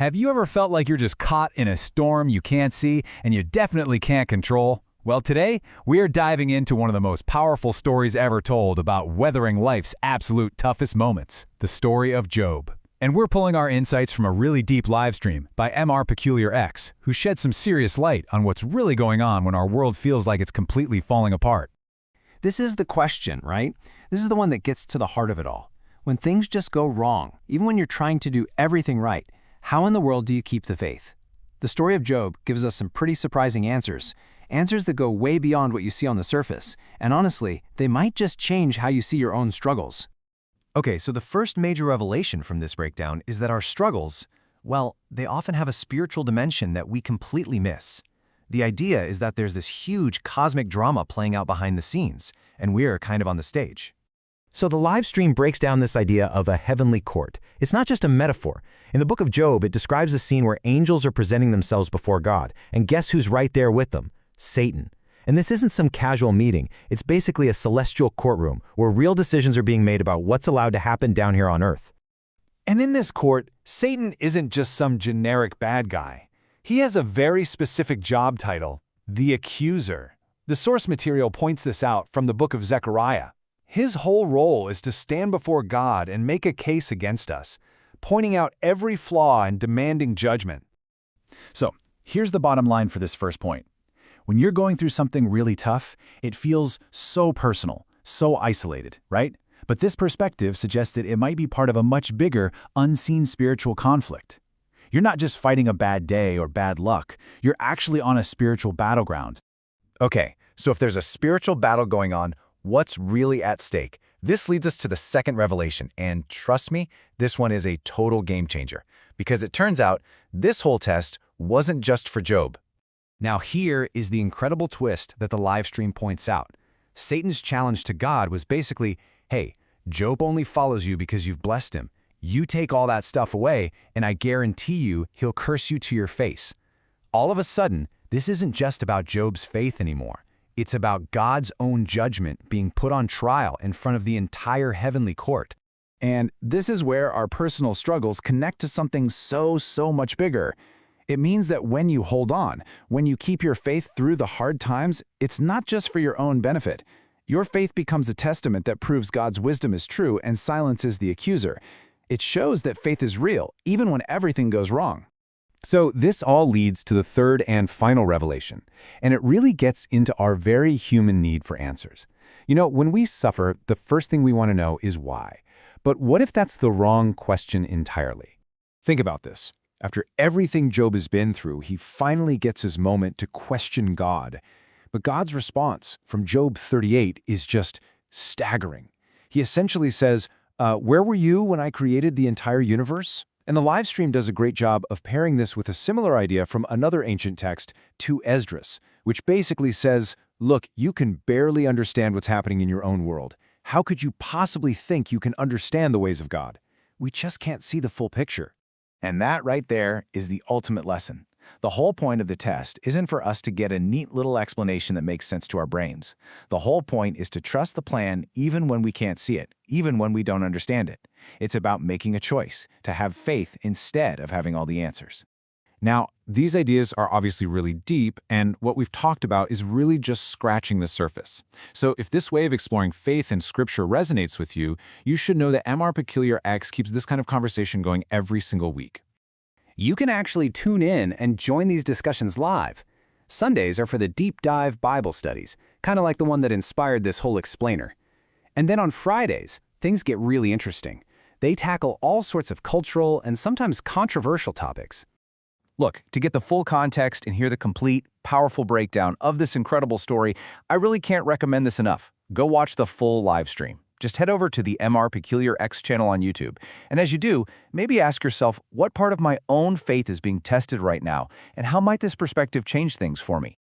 Have you ever felt like you're just caught in a storm you can't see and you definitely can't control? Well, today, we're diving into one of the most powerful stories ever told about weathering life's absolute toughest moments, the story of Job. And we're pulling our insights from a really deep live stream by MR Peculiar X, who shed some serious light on what's really going on when our world feels like it's completely falling apart. This is the question, right? This is the one that gets to the heart of it all. When things just go wrong, even when you're trying to do everything right, how in the world do you keep the faith? The story of Job gives us some pretty surprising answers that go way beyond what you see on the surface, and honestly, they might just change how you see your own struggles. Okay, so the first major revelation from this breakdown is that our struggles, well, they often have a spiritual dimension that we completely miss. The idea is that there's this huge cosmic drama playing out behind the scenes, and we're kind of on the stage. So the live stream breaks down this idea of a heavenly court. It's not just a metaphor. In the book of Job, it describes a scene where angels are presenting themselves before God, and guess who's right there with them? Satan. And this isn't some casual meeting. It's basically a celestial courtroom where real decisions are being made about what's allowed to happen down here on earth. And in this court, Satan isn't just some generic bad guy. He has a very specific job title, the accuser. The source material points this out from the book of Zechariah. His whole role is to stand before God and make a case against us, pointing out every flaw and demanding judgment. So, here's the bottom line for this first point. When you're going through something really tough, it feels so personal, so isolated, right? But this perspective suggests that it might be part of a much bigger, unseen spiritual conflict. You're not just fighting a bad day or bad luck, you're actually on a spiritual battleground. Okay, so if there's a spiritual battle going on, what's really at stake? This leads us to the second revelation, and trust me, this one is a total game changer, because it turns out this whole test wasn't just for Job. Now here is the incredible twist that the live stream points out. Satan's challenge to God was basically, hey, Job only follows you because you've blessed him. You take all that stuff away, and I guarantee you he'll curse you to your face. All of a sudden, this isn't just about Job's faith anymore. It's about God's own judgment being put on trial in front of the entire heavenly court. And this is where our personal struggles connect to something so much bigger. It means that when you hold on, when you keep your faith through the hard times, it's not just for your own benefit. Your faith becomes a testament that proves God's wisdom is true and silences the accuser. It shows that faith is real, even when everything goes wrong. So this all leads to the third and final revelation, and it really gets into our very human need for answers. You know, when we suffer, the first thing we want to know is why. But what if that's the wrong question entirely? Think about this. After everything Job has been through, he finally gets his moment to question God. But God's response from Job 38 is just staggering. He essentially says, where were you when I created the entire universe? And the live stream does a great job of pairing this with a similar idea from another ancient text, 2 Esdras, which basically says, look, you can barely understand what's happening in your own world. How could you possibly think you can understand the ways of God? We just can't see the full picture. And that right there is the ultimate lesson. The whole point of the test isn't for us to get a neat little explanation that makes sense to our brains. The whole point is to trust the plan even when we can't see it, even when we don't understand it. It's about making a choice, to have faith instead of having all the answers. Now, these ideas are obviously really deep, and what we've talked about is really just scratching the surface. So if this way of exploring faith and scripture resonates with you, you should know that MR Peculiar X keeps this kind of conversation going every single week. You can actually tune in and join these discussions live. Sundays are for the deep dive Bible studies, kind of like the one that inspired this whole explainer. And then on Fridays, things get really interesting. They tackle all sorts of cultural and sometimes controversial topics. Look, to get the full context and hear the complete, powerful breakdown of this incredible story, I really can't recommend this enough. Go watch the full live stream. Just head over to the MR Peculiar X channel on YouTube. And as you do, maybe ask yourself, what part of my own faith is being tested right now, and how might this perspective change things for me?